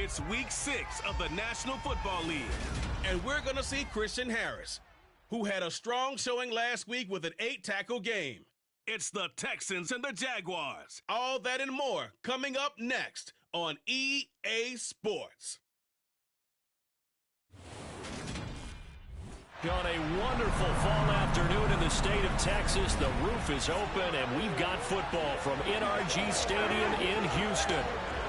It's week 6 of the National Football League, and we're going to see Christian Harris, who had a strong showing last week with an 8-tackle game. It's the Texans and the Jaguars. All that and more coming up next on EA Sports. On a wonderful fall afternoon in the state of Texas, the roof is open, and we've got football from NRG Stadium in Houston.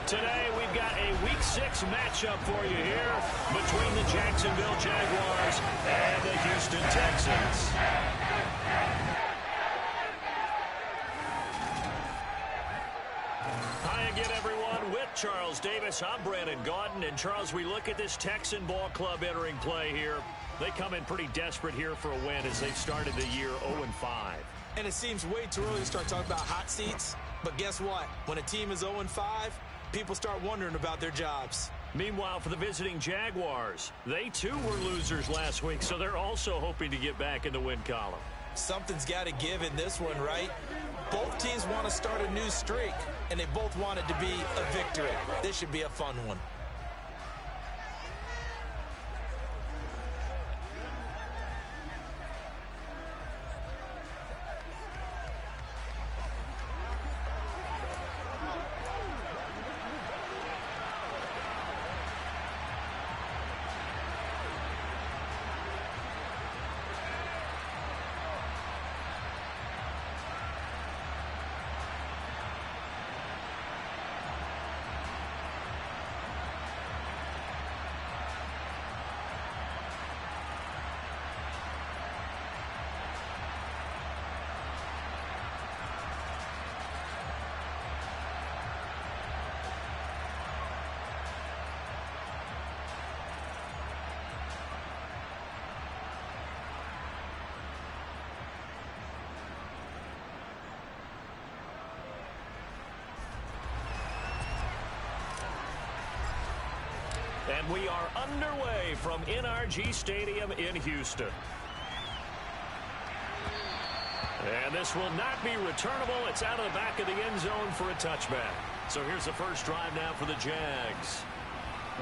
Today, we've got a Week 6 matchup for you here between the Jacksonville Jaguars and the Houston Texans. Hi again, everyone. With Charles Davis, I'm Brandon Gaudin. And, Charles, we look at this Texan ball club entering play here. They come in pretty desperate here for a win as they've started the year 0-5. And it seems way too early to start talking about hot seats. But guess what? When a team is 0-5, people start wondering about their jobs. Meanwhile, for the visiting Jaguars, they too were losers last week, so they're also hoping to get back in the win column. Something's got to give in this one, right? Both teams want to start a new streak, and they both want it to be a victory. This should be a fun one. And we are underway from NRG Stadium in Houston. And this will not be returnable. It's out of the back of the end zone for a touchback. So here's the first drive now for the Jags.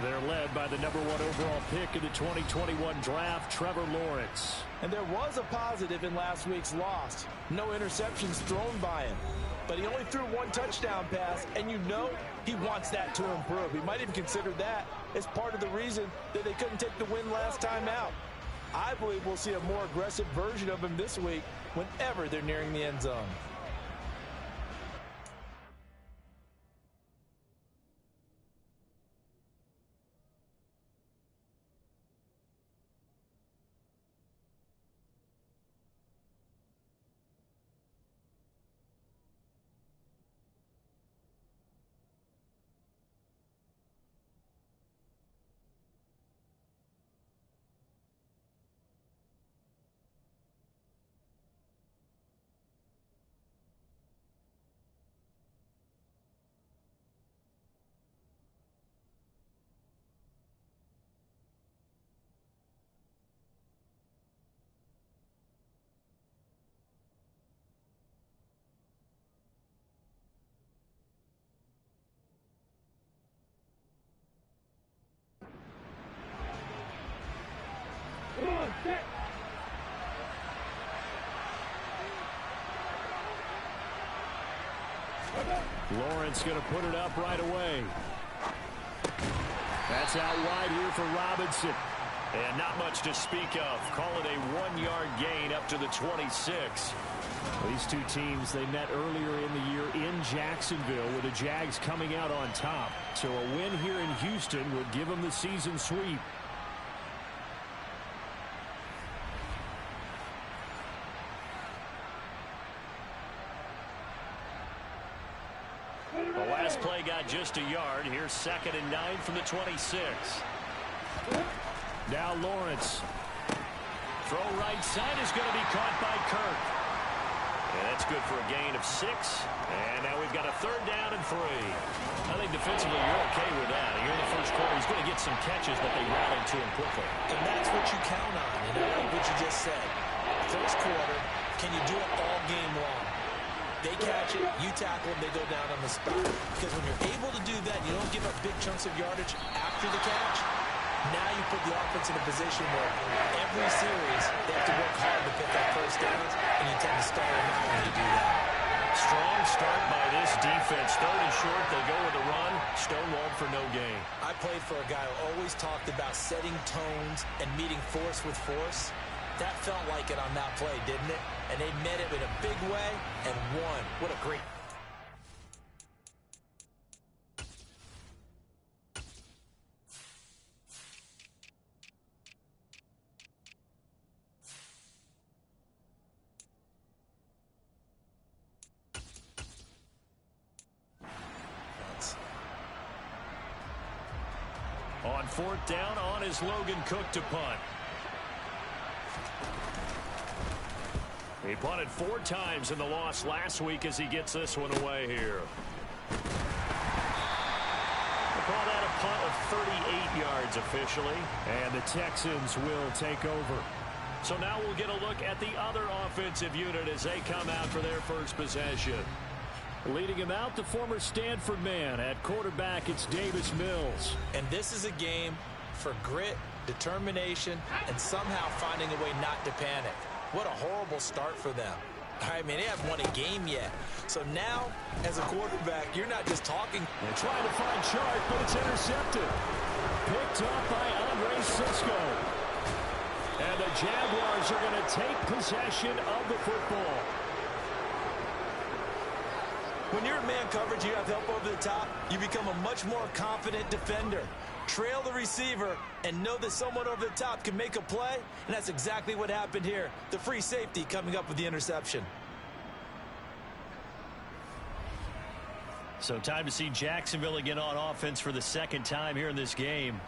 They're led by the #1 overall pick in the 2021 draft, Trevor Lawrence. And there was a positive in last week's loss. No interceptions thrown by him. But he only threw one touchdown pass, and you know he wants that to improve. He might even consider that as part of the reason that they couldn't take the win last time out. I believe we'll see a more aggressive version of him this week whenever they're nearing the end zone. Lawrence going to put it up right away. That's out wide here for Robinson. And not much to speak of. Call it a 1-yard gain up to the 26. These two teams, they met earlier in the year in Jacksonville with the Jags coming out on top. So a win here in Houston would give them the season sweep. The last play got just a yard. Here's 2nd and 9 from the 26. Now Lawrence. Throw right side is going to be caught by Kirk. And that's good for a gain of 6. And now we've got a 3rd down and 3. I think defensively you're okay with that. Here in the first quarter, he's going to get some catches, but they rallied to him quickly. And that's what you count on. And I like what you just said. First quarter, can you do it all game long? They catch it, you tackle them, they go down on the spot. Because when you're able to do that, you don't give up big chunks of yardage after the catch. Now you put the offense in a position where every series they have to work hard to pick up first downs, and you tend to stall them out when you do that. Strong start by this defense. Third and short, they go with a run. Stonewalled for no gain. I played for a guy who always talked about setting tones and meeting force with force. That felt like it on that play, didn't it? And they met it in a big way and won. What a great... On fourth down, on is Logan Cook to punt. He punted 4 times in the loss last week as he gets this one away here. We'll call that a punt of 38 yards officially. And the Texans will take over. So now we'll get a look at the other offensive unit as they come out for their first possession. Leading him out, the former Stanford man. At quarterback, it's Davis Mills. And this is a game for grit, determination, and somehow finding a way not to panic. What a horrible start for them. I mean, they haven't won a game yet. So now, as a quarterback, you're not just talking. They're trying to find Chart, but it's intercepted. Picked up by Andre Cisco. And the Jaguars are going to take possession of the football. When you're in man coverage, you have help over the top, you become a much more confident defender. Trail the receiver and know that someone over the top can make a play, and that's exactly what happened here. The free safety coming up with the interception. So time to see Jacksonville again on offense for the second time here in this game.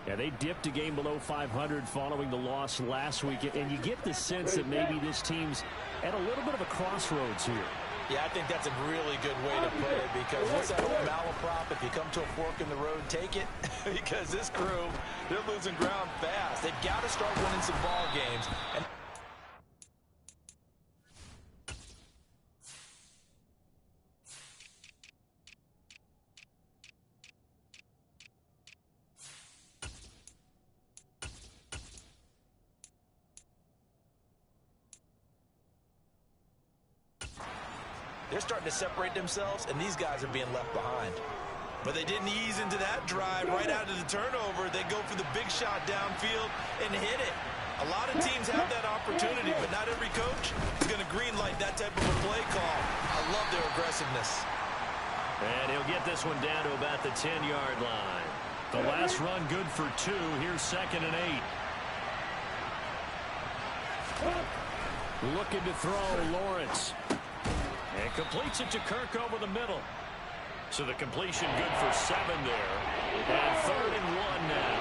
Yeah, they dipped a game below 500 following the loss last week, and you get the sense that maybe this team's at a little bit of a crossroads here. Yeah, I think that's a really good way to put it, because what's that old malaprop? If you come to a fork in the road, take it. Because this crew, they're losing ground fast. They've got to start winning some ball games. And they're starting to separate themselves, and these guys are being left behind. But they didn't ease into that drive right out of the turnover. They go for the big shot downfield and hit it. A lot of teams have that opportunity, but not every coach is going to greenlight that type of a play call. I love their aggressiveness. And he'll get this one down to about the 10-yard line. The last run good for 2. Here's 2nd and 8. Looking to throw, Lawrence. And completes it to Kirk over the middle. So the completion good for 7 there. And 3rd and 1 now.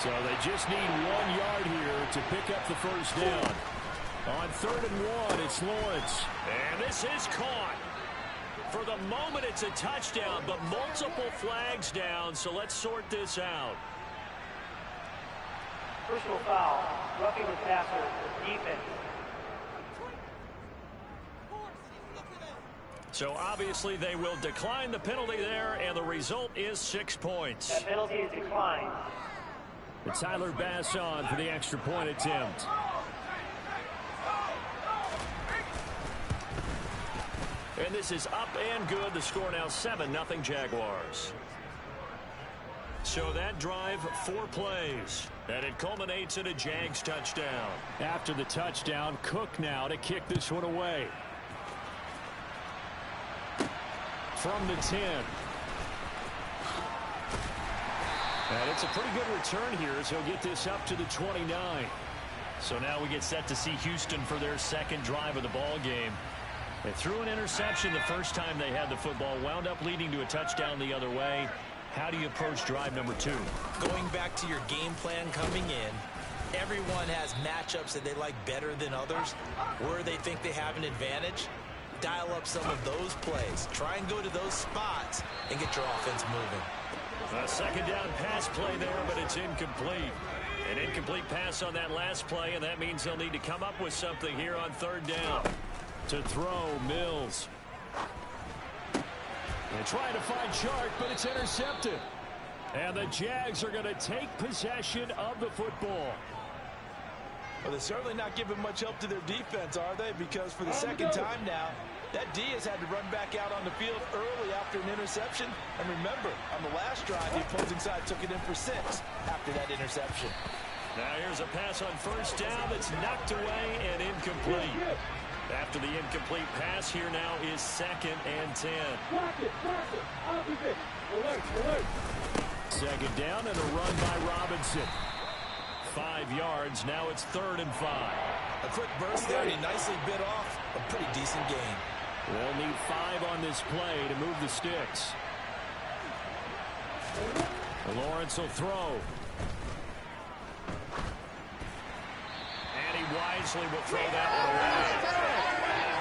So they just need 1 yard here to pick up the first down. On 3rd and 1, it's Lawrence. And this is caught. For the moment, it's a touchdown, but multiple flags down, so let's sort this out. Personal foul, roughing the passer, defense. So obviously they will decline the penalty there, and the result is 6 points. That penalty is declined. And Tyler Bass on for the extra point attempt. And this is up and good. The score now 7-0 Jaguars. So that drive, 4 plays. And it culminates in a Jags touchdown. After the touchdown, Cook now to kick this one away. From the 10. And it's a pretty good return here as he'll get this up to the 29. So now we get set to see Houston for their second drive of the ball game. They threw an interception the first time they had the football, wound up leading to a touchdown the other way. How do you approach drive number 2? Going back to your game plan coming in, everyone has matchups that they like better than others, where they think they have an advantage. Dial up some of those plays. Try and go to those spots and get your offense moving. A second down pass play there, but it's incomplete. An incomplete pass on that last play, and that means they'll need to come up with something here on 3rd down. To throw, Mills. They're trying to find Chark, but it's intercepted. And the Jags are going to take possession of the football. Well, they're certainly not giving much help to their defense, are they? Because for the second time now, that D has had to run back out on the field early after an interception. And remember, on the last drive, the opposing side took it in for 6 after that interception. Now here's a pass on first down that's knocked away and incomplete. After the incomplete pass, here now is 2nd and 10. Second down and a run by Robinson. 5 yards. Now it's 3rd and 5. A quick burst there, and he nicely bit off a pretty decent gain. They'll need 5 on this play to move the sticks. Lawrence will throw. And he wisely will throw that one away.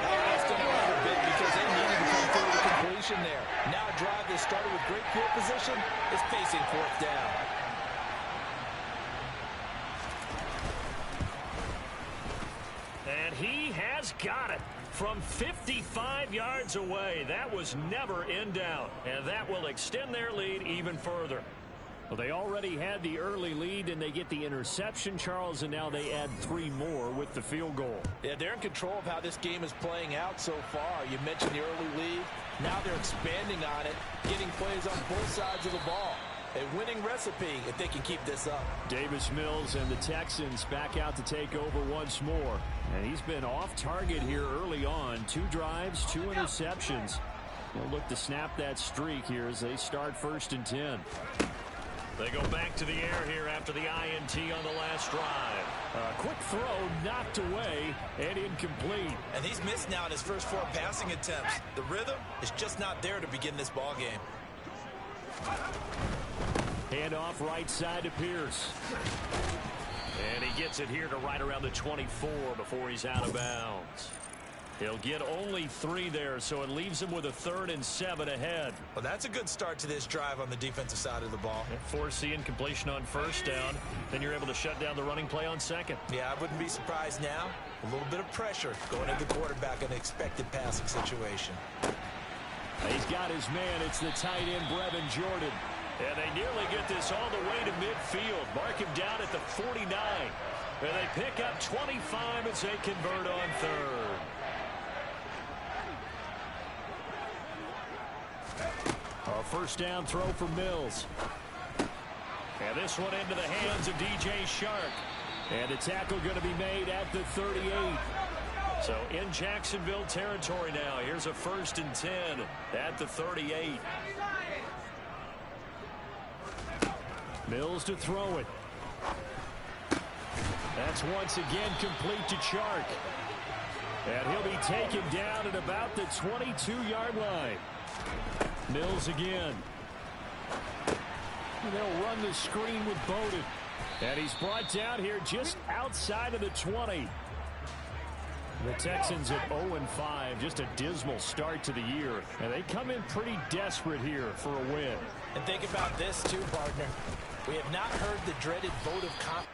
That's going to hurt a bit because they needed to come through the completion there. Now a drive that started with great field position is facing 4th down. And he has got it from 55 yards away. That was never in doubt, and that will extend their lead even further. Well, they already had the early lead, and they get the interception, Charles, and now they add 3 more with the field goal. Yeah, they're in control of how this game is playing out so far. You mentioned the early lead. Now they're expanding on it, getting plays on both sides of the ball. A winning recipe if they can keep this up. Davis Mills and the Texans back out to take over once more. And he's been off target here early on. 2 drives, 2 interceptions. They'll look to snap that streak here as they start 1st and 10. They go back to the air here after the INT on the last drive. A quick throw knocked away and incomplete. And he's missed now in his first 4 passing attempts. The rhythm is just not there to begin this ball game. Handoff right side to Pierce. And he gets it here to right around the 24 before he's out of bounds. He'll get only 3 there, so it leaves him with a 3rd and 7 ahead. Well, that's a good start to this drive on the defensive side of the ball. Force the incompletion on first down. Then you're able to shut down the running play on 2nd. Yeah, I wouldn't be surprised now. A little bit of pressure going at the quarterback in an expected passing situation. He's got his man. It's the tight end, Brevin Jordan. And they nearly get this all the way to midfield. Mark him down at the 49. And they pick up 25 as they convert on 3rd. A first down throw for Mills. And this one into the hands of DJ Shark. And a tackle going to be made at the 38. So in Jacksonville territory now. Here's a 1st and 10 at the 38. Mills to throw it. That's once again complete to Chark. And he'll be taken down at about the 22-yard line. Mills again. And they'll run the screen with Bowden. And he's brought down here just outside of the 20. The Texans at 0-5, just a dismal start to the year. And they come in pretty desperate here for a win. And think about this too, partner. We have not heard the dreaded vote of confidence.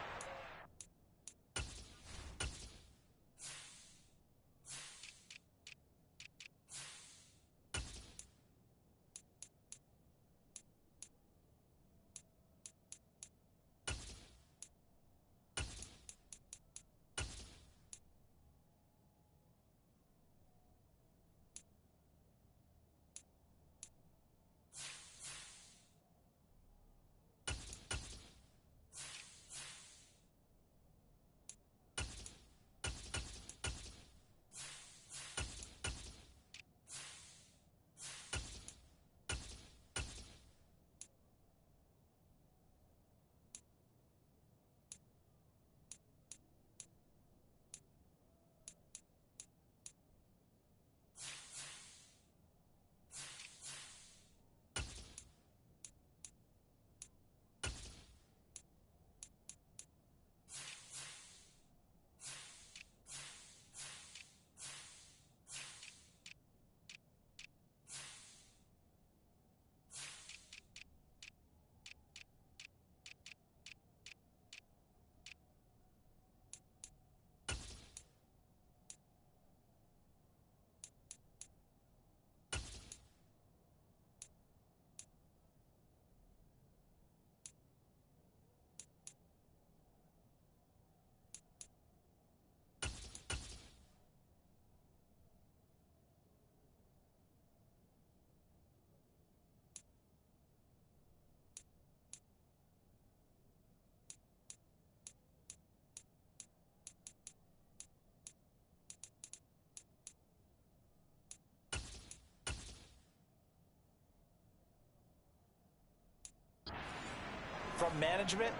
time management.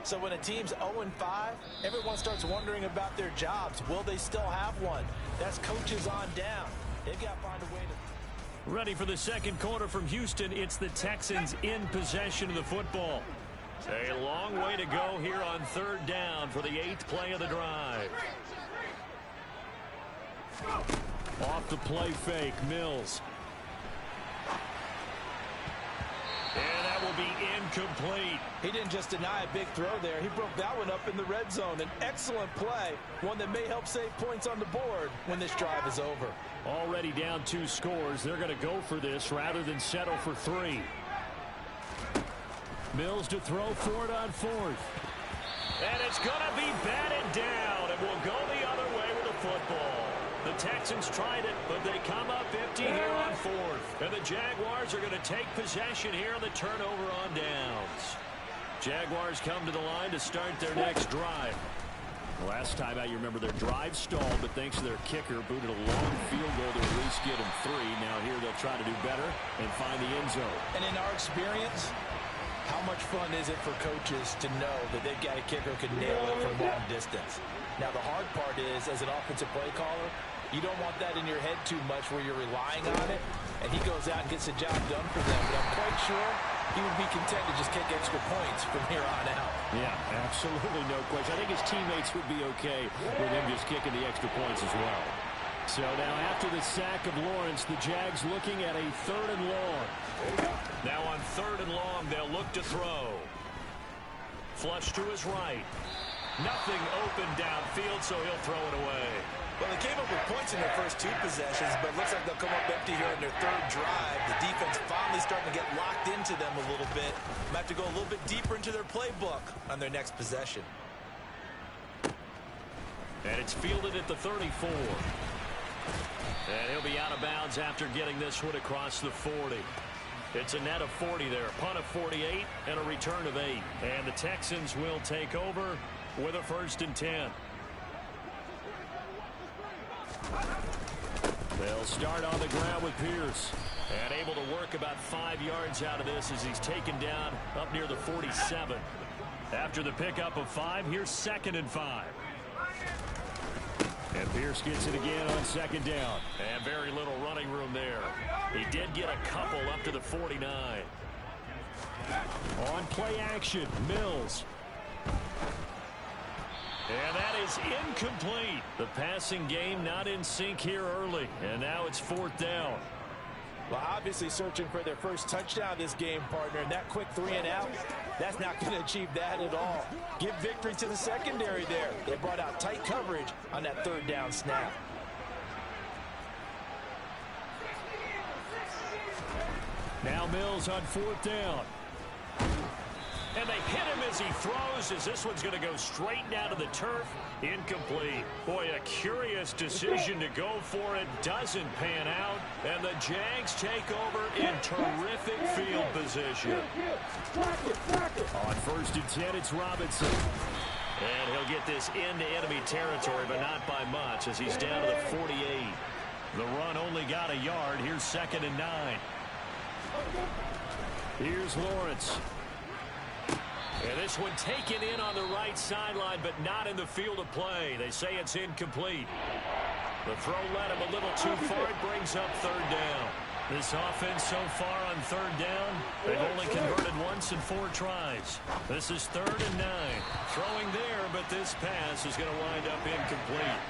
So when a team's 0-5, everyone starts wondering about their jobs. Will they still have one? That's coaches on down. They've got to find a way to... Ready for the second quarter from Houston. It's the Texans in possession of the football. A long way to go here on third down for the 8th play of the drive. Off the play fake, Mills. And that will be incomplete. He didn't just deny a big throw there. He broke that one up in the red zone. An excellent play, one that may help save points on the board when this drive is over. Already down 2 scores. They're going to go for this rather than settle for 3. Mills to throw for it on 4th. And it's going to be batted down, and will go the other way with the football. The Texans tried it, but they come up empty here on 4th. And the Jaguars are going to take possession here on the turnover on downs. Jaguars come to the line to start their next drive. Last time out, you remember their drive stalled, but thanks to their kicker, booted a long field goal to at least get them 3. Now here they'll try to do better and find the end zone. And in our experience, how much fun is it for coaches to know that they've got a kicker who can nail it from long distance? Now, the hard part is, as an offensive play caller, you don't want that in your head too much where you're relying on it, and he goes out and gets the job done for them. But I'm quite sure he would be content to just kick extra points from here on out. Yeah, absolutely no question. I think his teammates would be okay with him just kicking the extra points as well. So now after the sack of Lawrence, the Jags looking at a 3rd and long. Now on 3rd and long, they'll look to throw. Flush to his right. Nothing open downfield, so he'll throw it away. Well, they came up with points in their first 2 possessions, but it looks like they'll come up empty here in their 3rd drive. The defense finally starting to get locked into them a little bit. Might have to go a little bit deeper into their playbook on their next possession. And it's fielded at the 34. And he'll be out of bounds after getting this one across the 40. It's a net of 40 there. Punt of 48 and a return of 8. And the Texans will take over with a 1st and 10. They'll start on the ground with Pierce. And able to work about 5 yards out of this as he's taken down up near the 47. After the pickup of 5, here's 2nd and 5. And Pierce gets it again on 2nd down. And very little running room there. He did get a couple up to the 49. On play action, Mills. And that is incomplete. The passing game not in sync here early. And now it's 4th down. Well, obviously searching for their first touchdown this game, partner. And that quick 3 and out, that's not going to achieve that at all. Give victory to the secondary there. They brought out tight coverage on that 3rd down snap. Now Mills on 4th down. And they hit him as he throws, as this one's going to go straight down to the turf. Incomplete. Boy, a curious decision to go for it. Doesn't pan out. And the Jags take over in terrific field position. On 1st and 10, it's Robinson. And he'll get this into enemy territory, but not by much, as he's down to the 48. The run only got a yard. Here's 2nd and 9. Here's Lawrence. And this one taken in on the right sideline, but not in the field of play. They say it's incomplete. The throw led him a little too far. It brings up 3rd down. This offense so far on 3rd down, they've only converted once in 4 tries. This is 3rd and 9. Throwing there, but this pass is going to wind up incomplete.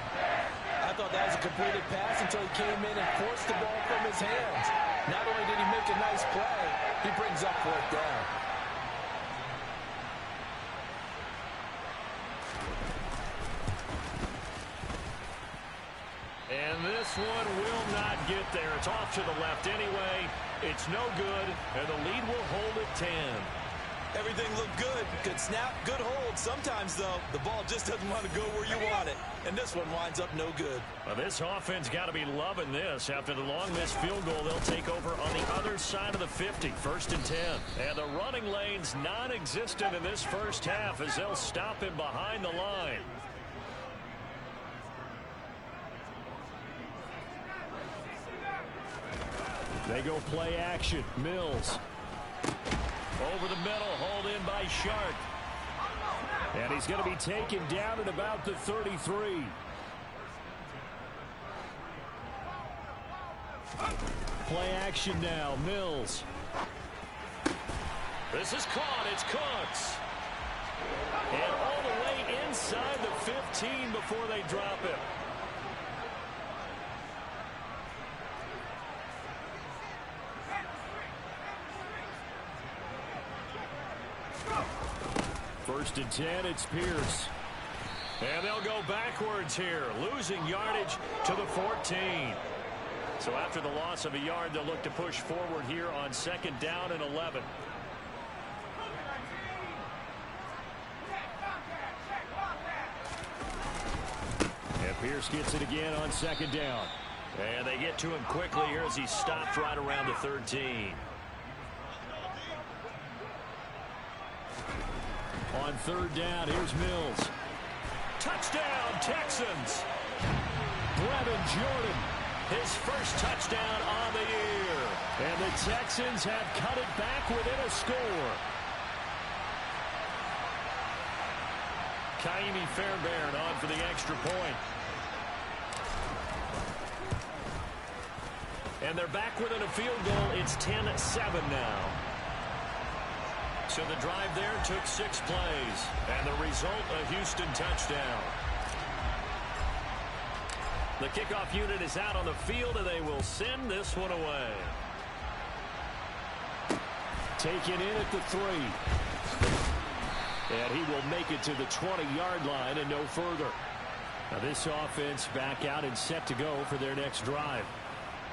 I thought that was a completed pass until he came in and forced the ball from his hands. Not only did he make a nice play, he brings up 4th down. And this one will not get there. It's off to the left anyway. It's no good, and the lead will hold at 10. Everything looked good. Good snap, good hold. Sometimes, though, the ball just doesn't want to go where you want it. And this one winds up no good. Well, this offense got to be loving this. After the long missed field goal, they'll take over on the other side of the 50. 1st and 10. And the running lane's non-existent in this first half as they'll stop him behind the line. They go play action. Mills. Over the middle, hauled in by Shark. And he's going to be taken down at about the 33. Play action now, Mills. This is caught, it's Cooks. And all the way inside the 15 before they drop it. First and 10, it's Pierce. And they'll go backwards here, losing yardage to the 14. So after the loss of a yard, they'll look to push forward here on 2nd down and 11. And Pierce gets it again on 2nd down. And they get to him quickly here as he stopped right around the 13. On 3rd down, here's Mills. Touchdown, Texans. Brevin Jordan, his first touchdown on the year. And the Texans have cut it back within a score. Kaimi Fairbairn on for the extra point. And they're back within a field goal. It's 10-7 now. So the drive there took 6 plays. And the result, a Houston touchdown. The kickoff unit is out on the field, and they will send this one away. Taken in at the 3. And he will make it to the 20-yard line and no further. Now this offense back out and set to go for their next drive.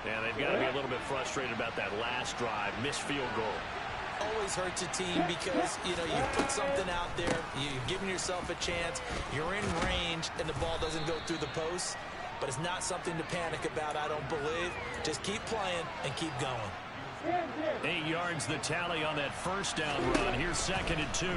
And they've got to be a little bit frustrated about that last drive. Missed field goal. Always hurts a team because, you put something out there, you've given yourself a chance, you're in range, and the ball doesn't go through the post. But it's not something to panic about, I don't believe. Just keep playing and keep going. 8 yards the tally on that first down run. Here's 2nd and 2.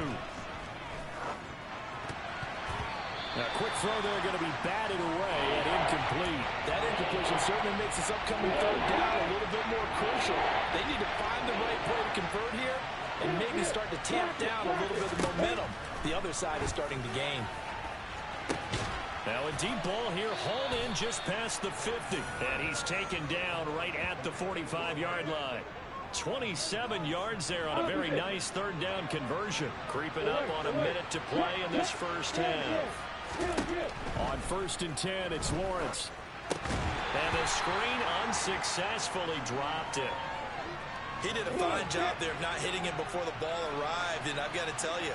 A quick throw there going to be batted away and incomplete. That incompletion certainly makes this upcoming 3rd down a little bit more crucial. They need to find the right play to convert here and maybe start to tamp down a little bit of momentum. The other side is starting to gain. Now a deep ball here, hauled in just past the 50. And he's taken down right at the 45-yard line. 27 yards there on a very nice 3rd down conversion. Creeping up on a minute to play in this first half. On 1st and 10, it's Lawrence. And the screen unsuccessfully dropped it. He did a fine job there of not hitting it before the ball arrived. And I've got to tell you,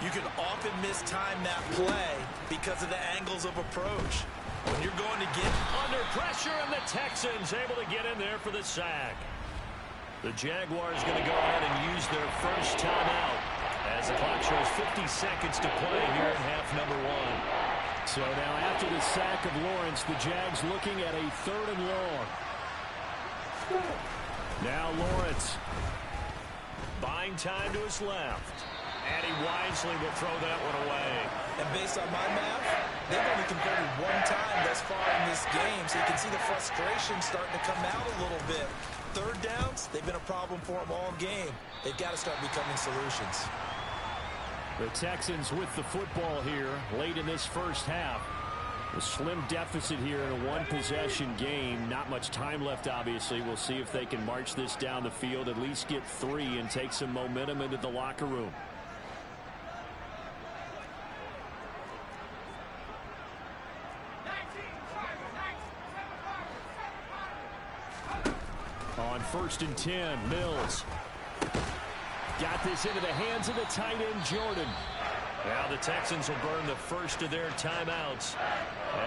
you can often mistime that play because of the angles of approach. When you're going to get under pressure, and the Texans able to get in there for the sack. The Jaguars going to go ahead and use their first timeout as the clock shows 50 seconds to play here in half number 1. So now after the sack of Lawrence, the Jags looking at a 3rd and long. Now Lawrence buying time to his left. And he wisely will throw that one away. And based on my math, they've only converted 1 time thus far in this game, so you can see the frustration starting to come out a little bit. 3rd downs, they've been a problem for them all game. They've got to start becoming solutions. The Texans with the football here late in this first half. A slim deficit here in a 1-possession game. Not much time left, obviously. We'll see if they can march this down the field, at least get 3 and take some momentum into the locker room. On 1st and 10, Mills. Got this into the hands of the tight end, Jordan. Now the Texans will burn the first of their timeouts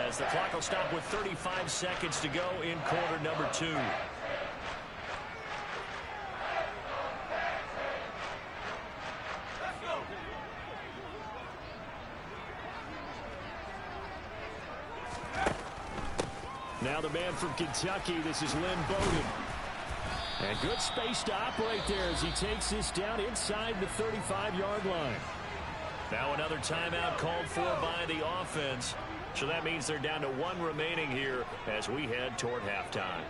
as the clock will stop with 35 seconds to go in quarter number 2. Now the man from Kentucky, this is Lynn Bowden. And good space to operate there as he takes this down inside the 35-yard line. Now another timeout called for by the offense. So that means they're down to 1 remaining here as we head toward halftime.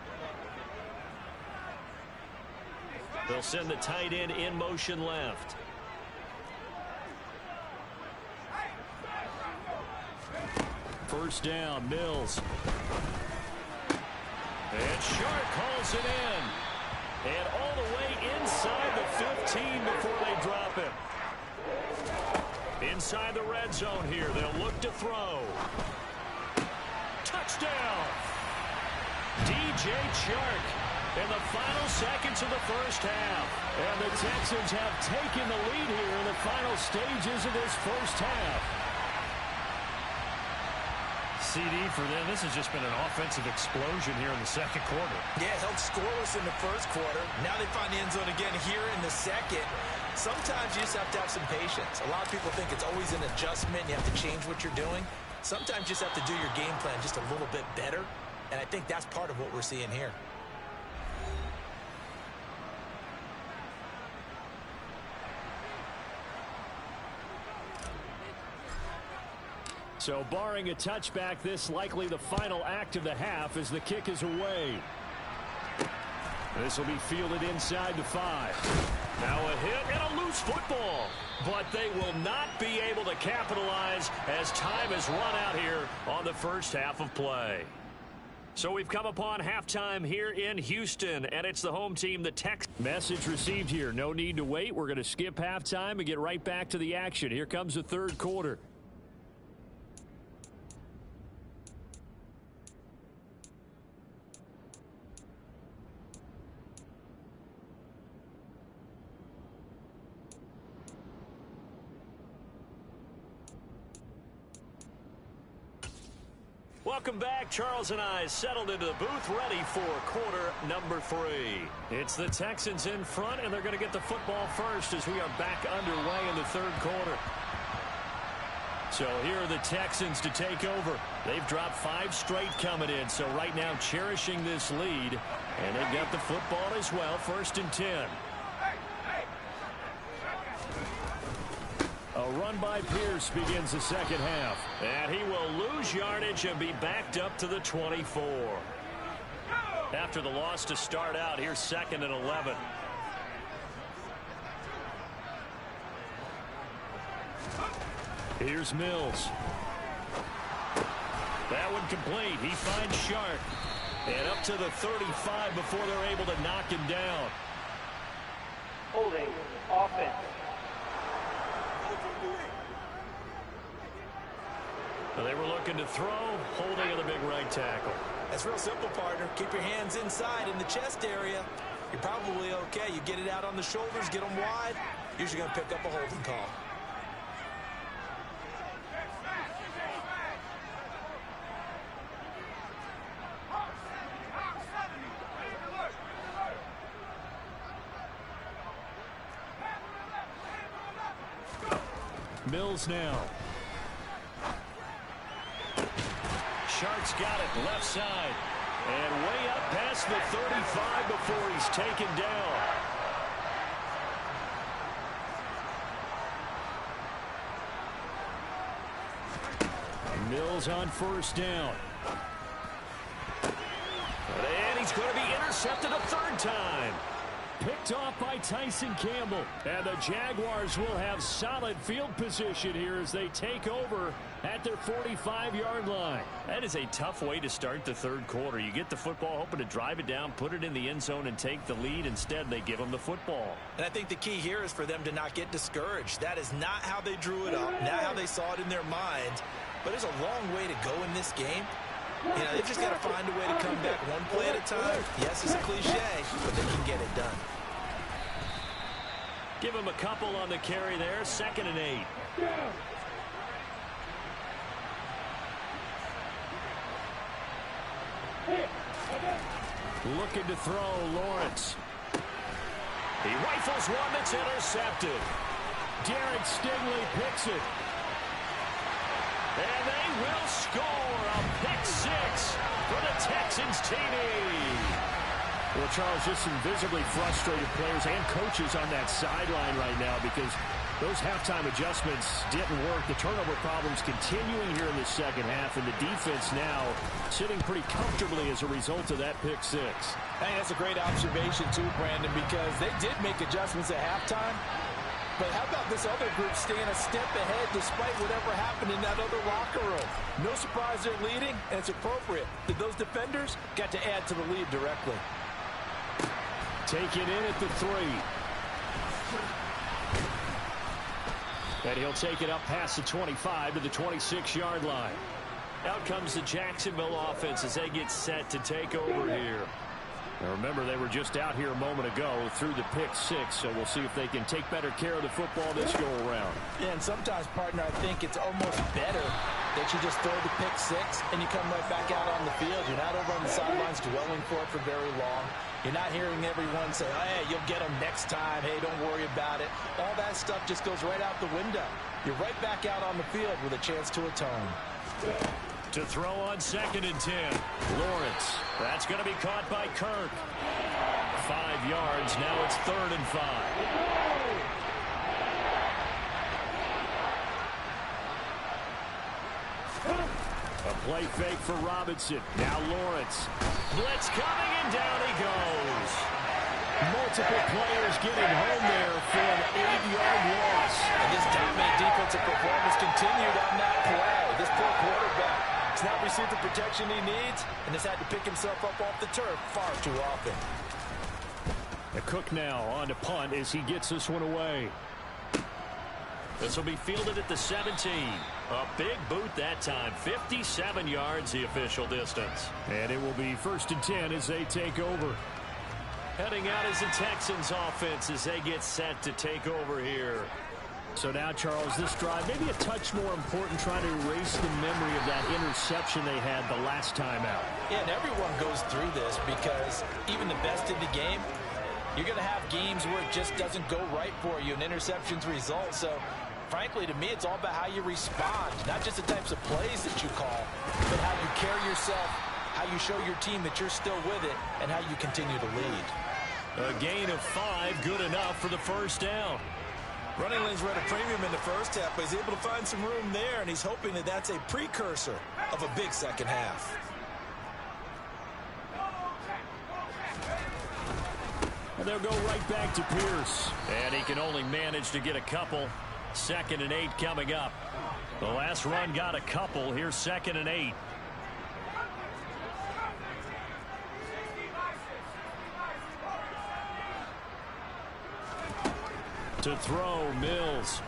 They'll send the tight end in motion left. First down, Mills. And Shark calls it in. And all the way inside the 15 before they drop him. Inside the red zone here, they'll look to throw. Touchdown! DJ Chark in the final seconds of the first half. And the Texans have taken the lead here in the final stages of this first half. CD for them, this has just been an offensive explosion here in the second quarter. Yeah, held scoreless in the first quarter. Now they find the end zone again here in the second. Sometimes you just have to have some patience. A lot of people think it's always an adjustment. You have to change what you're doing. Sometimes you just have to do your game plan just a little bit better. And I think that's part of what we're seeing here. So barring a touchback, this likely the final act of the half as the kick is away. This will be fielded inside the 5. Now a hit and a loose football. But they will not be able to capitalize as time has run out here on the first half of play. So we've come upon halftime here in Houston, and it's the home team, the Texans. Message received here. No need to wait. We're going to skip halftime and get right back to the action. Here comes the third quarter. Welcome back. Charles and I settled into the booth, ready for quarter number 3. It's the Texans in front, and they're going to get the football first as we are back underway in the third quarter. So here are the Texans to take over. They've dropped 5 straight coming in, so right now cherishing this lead, and they've got the football as well, 1st and 10. A run by Pierce begins the second half. And he will lose yardage and be backed up to the 24. After the loss to start out, here's 2nd and 11. Here's Mills. That one complete. He finds Shark. And up to the 35 before they're able to knock him down. Holding offense. They were looking to throw, holding in the big right tackle. That's real simple, partner. Keep your hands inside in the chest area. You're probably okay. You get it out on the shoulders, get them wide. Usually going to pick up a holding call. Mills now. Shark's got it left side. And way up past the 35 before he's taken down. Mills on 1st down. And he's going to be intercepted a 3rd time. Picked off by Tyson Campbell. And the Jaguars will have solid field position here as they take over at their 45-yard line. That is a tough way to start the third quarter. You get the football, hoping to drive it down, put it in the end zone, and take the lead. Instead, they give them the football. And I think the key here is for them to not get discouraged. That is not how they drew it up, not how they saw it in their mind. But there's a long way to go in this game. You know, they've just got to find a way to come back one play at a time. Yes, it's a cliche, but they can get it done. Give him a couple on the carry there. 2nd and 8. Looking to throw, Lawrence. He rifles one that's intercepted. Derek Stingley picks it. And they will score a pick 6 for the Texans TD. Well, Charles, just some visibly frustrated players and coaches on that sideline right now because Those halftime adjustments didn't work. The turnover problems continuing here in the second half, and the defense now sitting pretty comfortably as a result of that pick six. Hey, that's a great observation too, Brandon, because they did make adjustments at halftime. But how about this other group staying a step ahead despite whatever happened in that other locker room? No surprise they're leading, and it's appropriate that those defenders got to add to the lead directly. Take it in at the 3. And he'll take it up past the 25 to the 26-yard line. Out comes the Jacksonville offense as they get set to take over here. Now remember, they were just out here a moment ago through the pick six, so we'll see if they can take better care of the football this go-around. Yeah, and sometimes, partner, I think it's almost better that you just throw the pick six and you come right back out on the field. You're not over on the sidelines dwelling for it for very long. You're not hearing everyone say, oh, hey, you'll get them next time. Hey, don't worry about it. All that stuff just goes right out the window. You're right back out on the field with a chance to atone. To throw on 2nd and 10. Lawrence. That's going to be caught by Kirk. 5 yards. Now it's 3rd and 5. A play fake for Robinson. Now Lawrence. Blitz coming, and down he goes. Multiple players getting home there for an 8-yard loss. And this dominant defensive performance continued on that play. This poor quarterback has not received the protection he needs and has had to pick himself up off the turf far too often. The Cook now on to punt as he gets this one away. This will be fielded at the 17. A big boot that time. 57 yards the official distance. And it will be 1st and 10 as they take over. Heading out is the Texans offense as they get set to take over here. So now, Charles, this drive maybe a touch more important, trying to erase the memory of that interception they had the last time out. Yeah, and everyone goes through this because even the best in the game, you're going to have games where it just doesn't go right for you and interceptions result. So, frankly, to me, it's all about how you respond, not just the types of plays that you call, but how you carry yourself, how you show your team that you're still with it, and how you continue to lead. A gain of 5, good enough for the first down. Running lanes were at a premium in the first half, but he's able to find some room there, and he's hoping that that's a precursor of a big second half. And they'll go right back to Pierce. And he can only manage to get a couple. 2nd and 8 coming up. The last run got a couple. Here's 2nd and 8. To throw, Mills.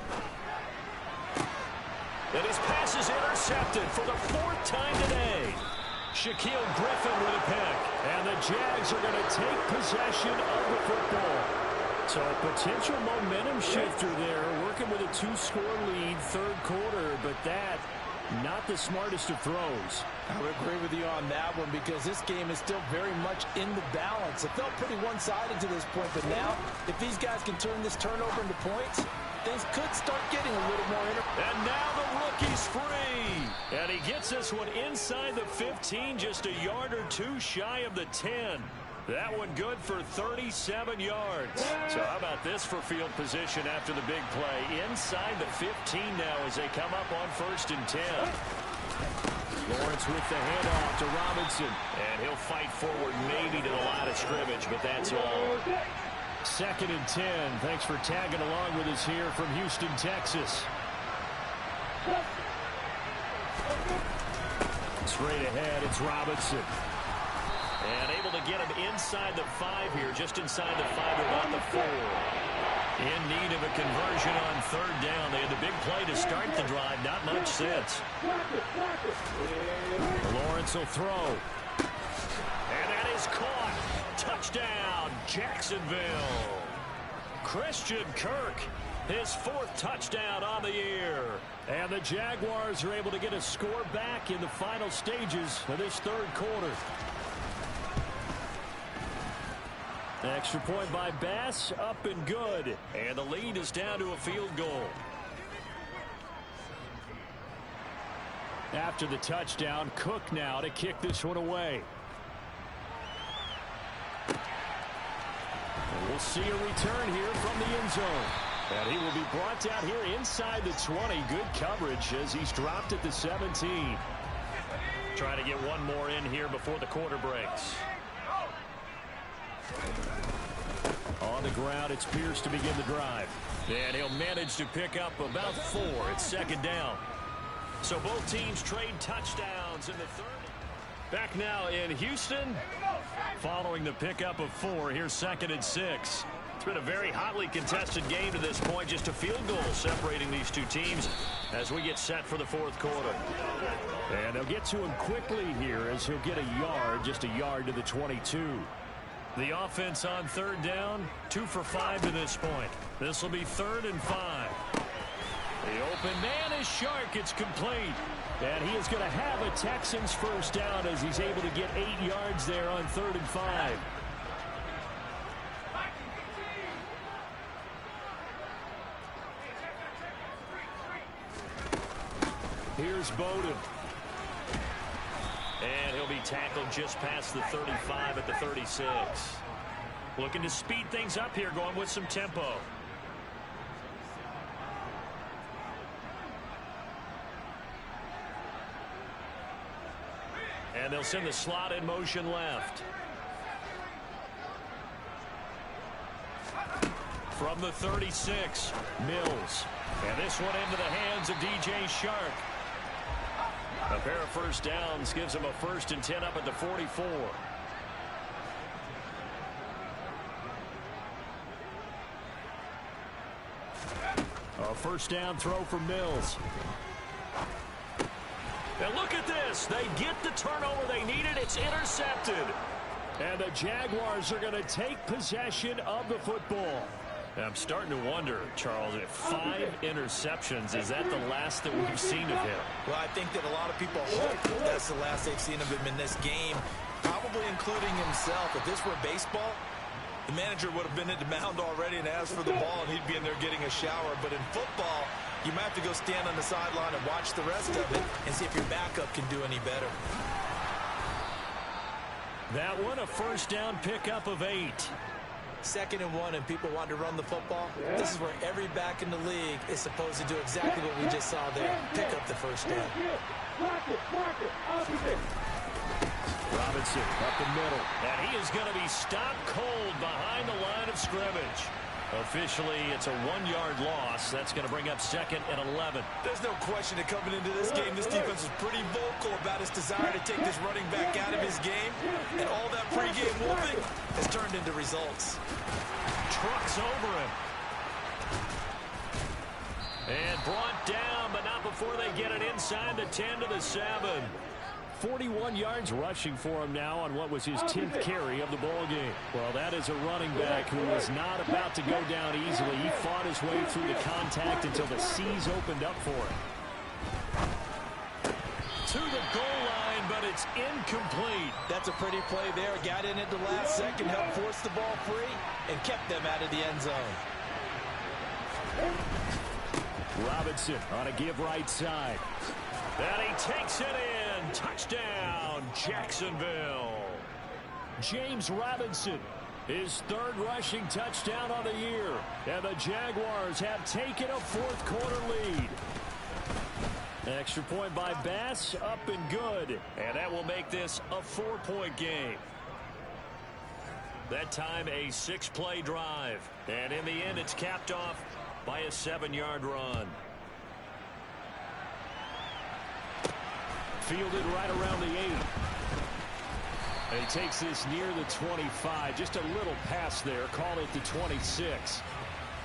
And his pass is intercepted for the 4th time today. Shaquille Griffin with a pick. And the Jags are going to take possession of the football. So a potential momentum shifter there, working with a 2-score lead, 3rd quarter, but that, not the smartest of throws. I would agree with you on that one because this game is still very much in the balance. It felt pretty one-sided to this point, but now, if these guys can turn this turnover into points, things could start getting a little more And now the rookie's free. And he gets this one inside the 15, just a yard or 2 shy of the 10. That one good for 37 yards. So how about this for field position after the big play? Inside the 15 now as they come up on 1st and 10. Lawrence with the handoff to Robinson. And he'll fight forward maybe to the line of scrimmage, but that's all. 2nd and 10. Thanks for tagging along with us here from Houston, Texas. Straight ahead, it's Robinson. And able to get him inside the 5 here, just inside the 5, about the 4. In need of a conversion on 3rd down. They had the big play to start the drive, not much since. Lawrence will throw. And that is caught. Touchdown, Jacksonville. Christian Kirk, his 4th touchdown on the year. And the Jaguars are able to get a score back in the final stages of this 3rd quarter. Extra point by Bass, up and good. And the lead is down to a field goal. After the touchdown, Cook now to kick this one away. And we'll see a return here from the end zone. And he will be brought down here inside the 20. Good coverage as he's dropped at the 17. Trying to get one more in here before the quarter breaks. On the ground, it's Pierce to begin the drive. And he'll manage to pick up about 4. It's second down. So both teams trade touchdowns in the third. Back now in Houston. Following the pickup of 4, here's second and 6. It's been a very hotly contested game to this point. Just a field goal separating these two teams as we get set for the fourth quarter. And they'll get to him quickly here as he'll get a yard, just a yard to the 22. The offense on third down, 2 for 5 to this point. This will be 3rd and 5. The open man is Shark. It's complete. And he is going to have a Texans first down as he's able to get 8 yards there on 3rd and 5. Here's Bowden. And he'll be tackled just past the 35 at the 36. Looking to speed things up here, going with some tempo. And they'll send the slot in motion left. From the 36, Mills. And this one into the hands of DJ Shark. A pair of first downs gives him a 1st and 10 up at the 44. A first down throw for Mills. And look at this. They get the turnover they needed. It's intercepted. And the Jaguars are going to take possession of the football. I'm starting to wonder, Charles, if 5 interceptions, is that the last that we've seen of him? Well, I think that a lot of people hope that's the last they've seen of him in this game, probably including himself. If this were baseball, the manager would have been at the mound already and asked for the ball, and he'd be in there getting a shower. But in football, you might have to go stand on the sideline and watch the rest of it and see if your backup can do any better. That one, a first down pickup of 8. 2nd and 1, and people want to run the football. This is where every back in the league is supposed to do exactly what we just saw there. Pick up the first down. Robinson up the middle. And he is going to be stopped cold behind the line of scrimmage. Officially, it's a 1-yard loss. That's going to bring up 2nd and 11. There's no question that coming into this game, this defense is pretty vocal about his desire to take this running back out of his game. And all that pregame whooping has turned into results. Trucks over him. And brought down, but not before they get it inside the 10 to the 7. 41 yards rushing for him now on what was his 10th carry of the ball game. Well, that is a running back who was not about to go down easily. He fought his way through the contact until the Seas opened up for him. To the goal line, but it's incomplete. That's a pretty play there. Got in at the last second, helped force the ball free, and kept them out of the end zone. Robinson on a give right side. And he takes it in. Touchdown, Jacksonville. James Robinson, his 3rd rushing touchdown on the year. And the Jaguars have taken a fourth quarter lead. Extra point by Bass, up and good. And that will make this a 4-point game. That time a 6-play drive. And in the end, it's capped off by a 7-yard run. Fielded right around the 8. And he takes this near the 25. Just a little pass there. Call it the 26.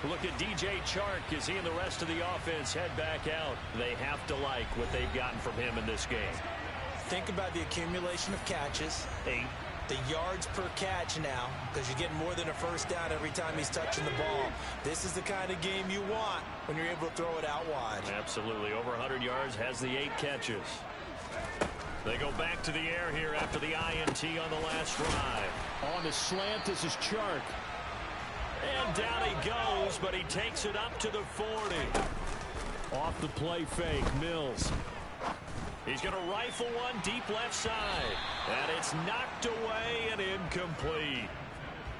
Look at DJ Chark as he and the rest of the offense head back out. They have to like what they've gotten from him in this game. Think about the accumulation of catches. 8. The yards per catch now, because you're getting more than a first down every time he's touching the ball. This is the kind of game you want when you're able to throw it out wide. Absolutely. Over 100 yards, has the 8 catches. They go back to the air here after the INT on the last drive. On the slant, this is Chark. And down he goes, but he takes it up to the 40. Off the play fake, Mills. He's going to rifle one deep left side. And it's knocked away and incomplete.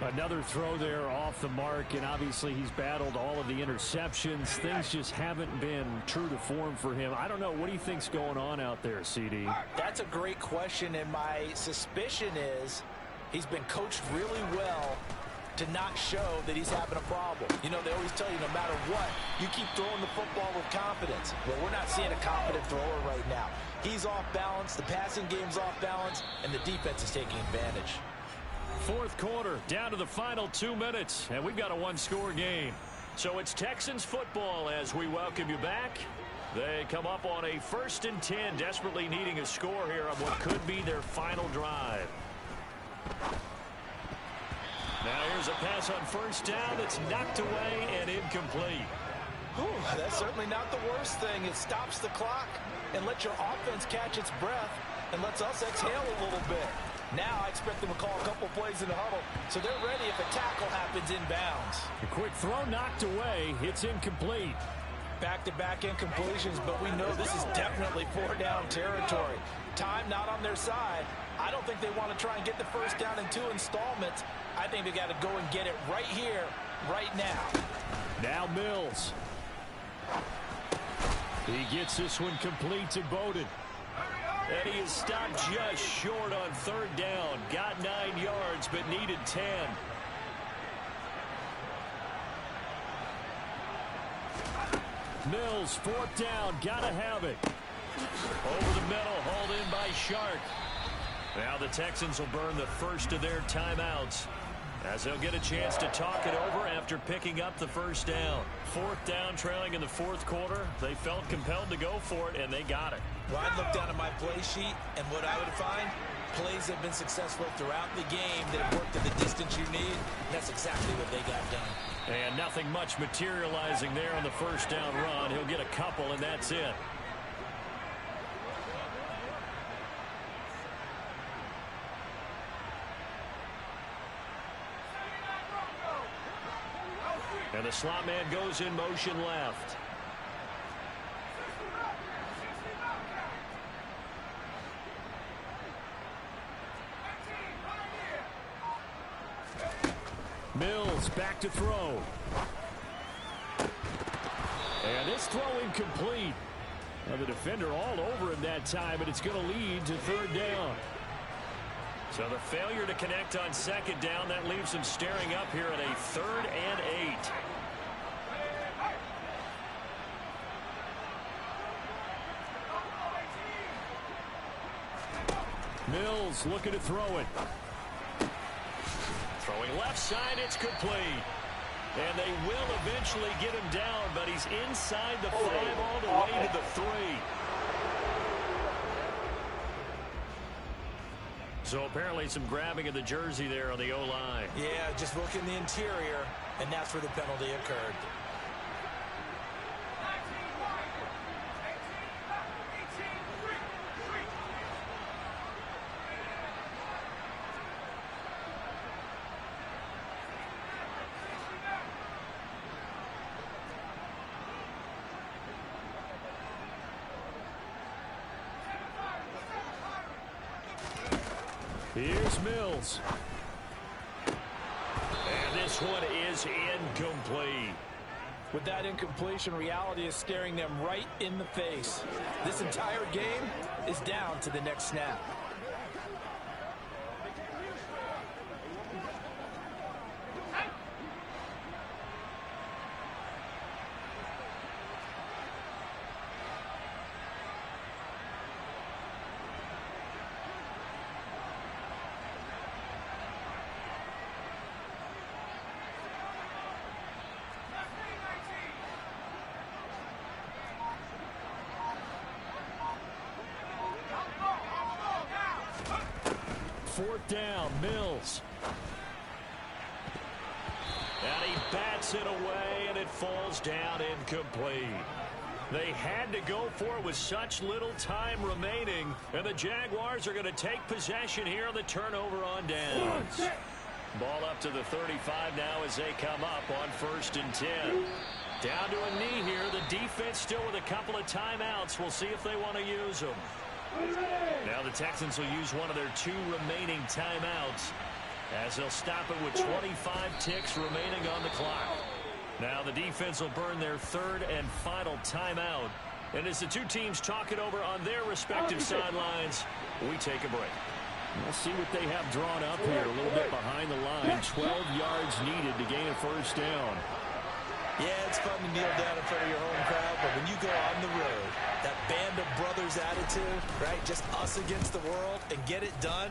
Another throw there off the mark, and obviously he's battled all of the interceptions. Things just haven't been true to form for him. I don't know. What do you think's going on out there, CD? That's a great question, and my suspicion is he's been coached really well to not show that he's having a problem. You know, they always tell you no matter what, you keep throwing the football with confidence. Well, we're not seeing a confident thrower right now. He's off balance, the passing game's off balance, and the defense is taking advantage. Fourth quarter, down to the final 2 minutes, and we've got a one-score game. So it's Texans football as we welcome you back. They come up on a 1st and 10, desperately needing a score here on what could be their final drive. Now here's a pass on 1st down. It's knocked away and incomplete. Whew, that's certainly not the worst thing. It stops the clock and lets your offense catch its breath and lets us exhale a little bit. Now I expect them to call a couple plays in the huddle, so they're ready if a tackle happens inbounds. A quick throw knocked away. It's incomplete. Back-to-back incompletions, but we know this is definitely 4-down territory. Time not on their side. I don't think they want to try and get the 1st down in 2 installments. I think they got to go and get it right here, right now. Now Mills. He gets this one complete to Bowden. And he is stopped just short on 3rd down. Got 9 yards, but needed 10. Mills, 4th down, gotta have it. Over the middle, hauled in by Shark. Now the Texans will burn the first of their timeouts as they'll get a chance to talk it over after picking up the 1st down. 4th down, trailing in the 4th quarter. They felt compelled to go for it, and they got it. Well, I'd look down at my play sheet, and what I would find, plays have been successful throughout the game that have worked at the distance you need. That's exactly what they got done. And nothing much materializing there on the 1st down run. He'll get a couple, and that's it. And the slot man goes in motion left. Mills back to throw. And this throw incomplete. Now the defender all over him that time, but it's going to lead to 3rd down. So the failure to connect on 2nd down, that leaves him staring up here at a 3rd and 8. Mills looking to throw it. Throwing left side, it's complete. And they will eventually get him down, but he's inside the 5 all the way to the 3. So apparently some grabbing of the jersey there on the O-line. Yeah, just look in the interior, and that's where the penalty occurred. Here's Mills. And this one is incomplete. With that incompletion, reality is staring them right in the face. This entire game is down to the next snap. Fourth down, Mills. And he bats it away, and it falls down incomplete. They had to go for it with such little time remaining, and the Jaguars are going to take possession here on the turnover on downs. Ball up to the 35 now as they come up on 1st and 10. Down to a knee here. The defense still with a couple of timeouts. We'll see if they want to use them. Now the Texans will use one of their 2 remaining timeouts. as they'll stop it with 25 ticks remaining on the clock. Now the defense will burn their third and final timeout. And as the two teams talk it over on their respective sidelines, we take a break. We'll see what they have drawn up here. A little bit behind the line. 12 yards needed to gain a first down. Yeah, it's fun to kneel down in front of your home crowd, but when you go on the road, that band of brothers attitude, right? Just us against the world and get it done.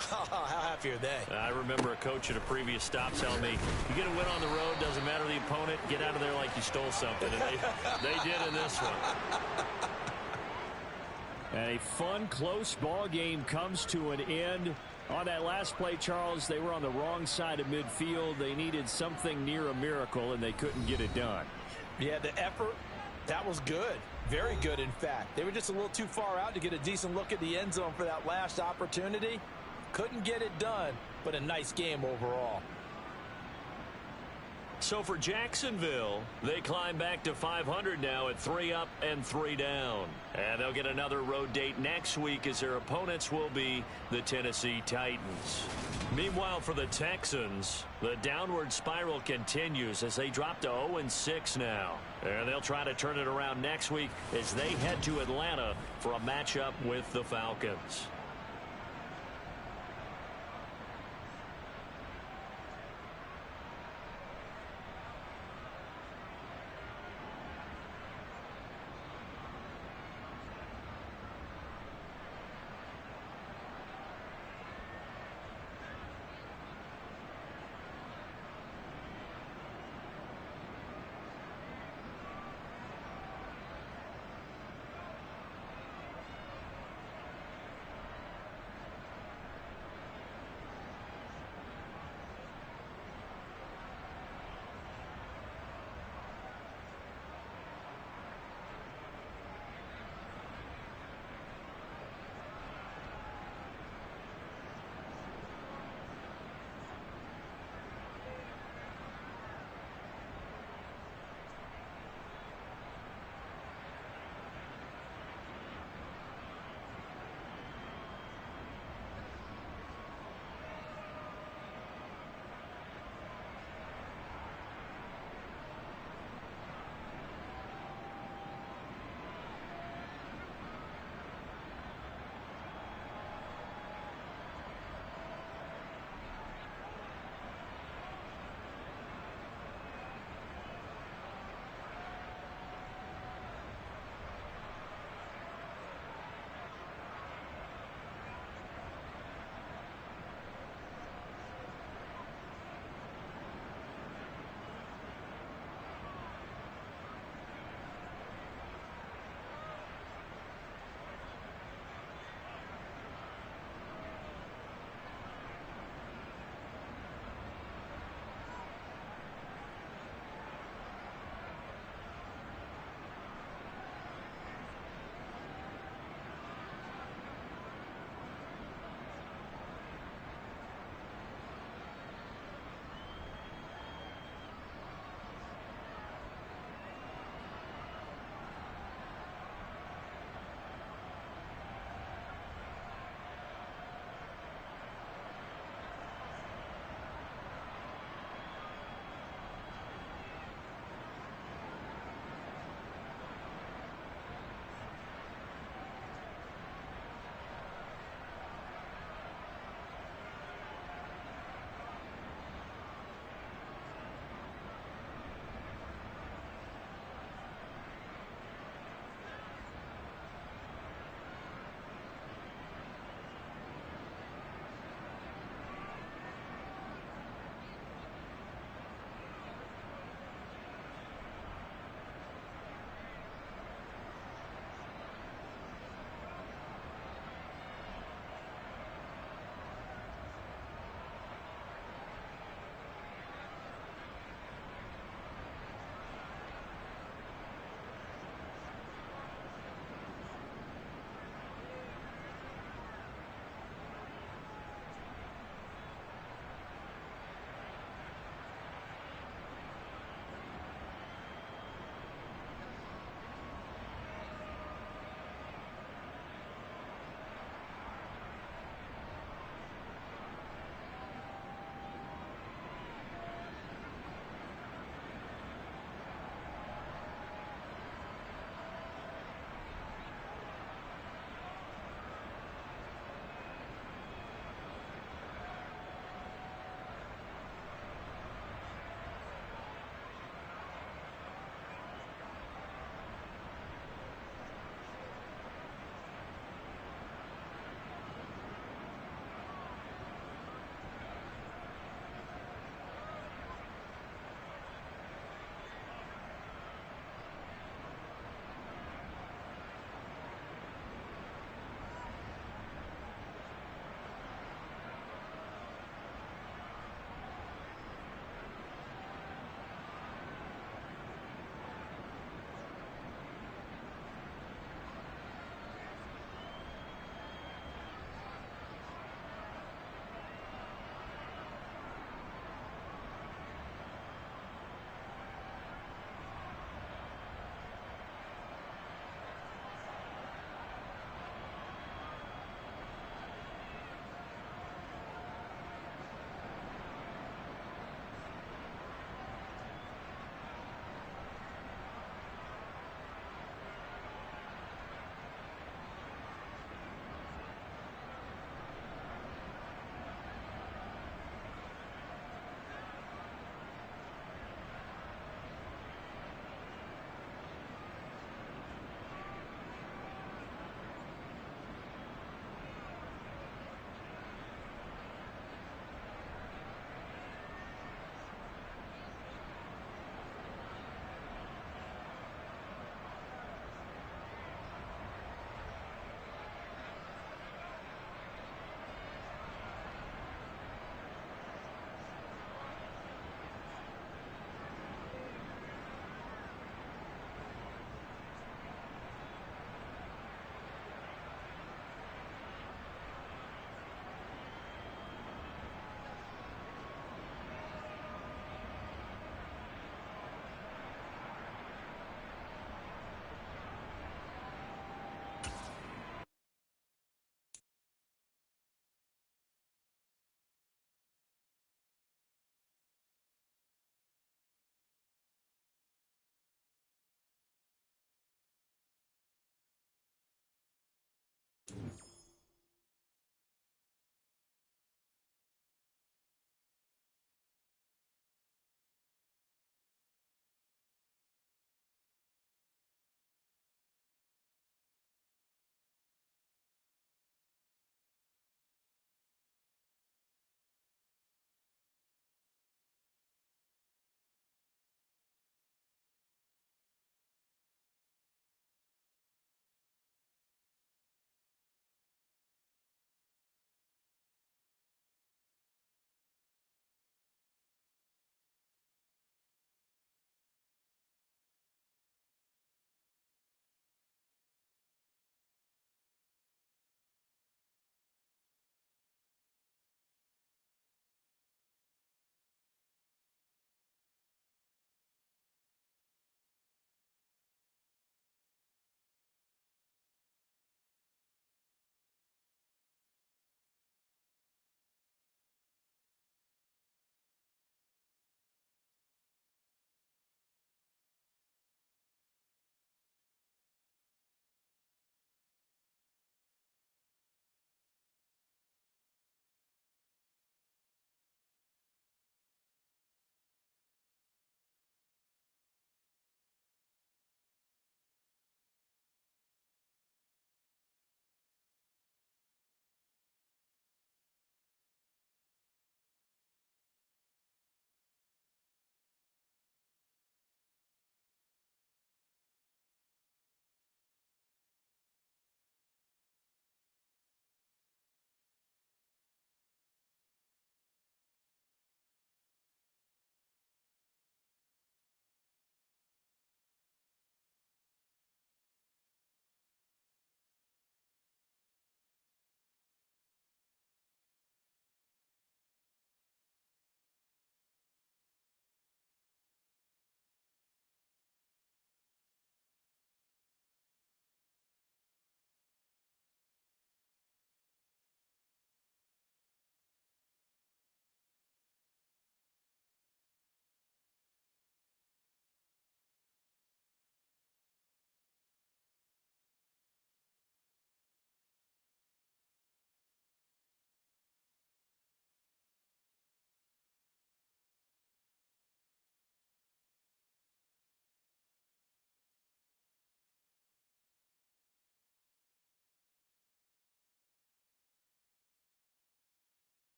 How happy are they? I remember a coach at a previous stop telling me, you get a win on the road, doesn't matter the opponent, get out of there like you stole something. And they did in this one. And a fun, close ball game comes to an end. On that last play, Charles, they were on the wrong side of midfield. They needed something near a miracle, and they couldn't get it done. Yeah, the effort, that was good. Very good, in fact. They were just a little too far out to get a decent look at the end zone for that last opportunity. Couldn't get it done, but a nice game overall. So for Jacksonville, they climb back to 500 now at 3 up and 3 down. And they'll get another road date next week as their opponents will be the Tennessee Titans. Meanwhile, for the Texans, the downward spiral continues as they drop to 0-6 now. And they'll try to turn it around next week as they head to Atlanta for a matchup with the Falcons.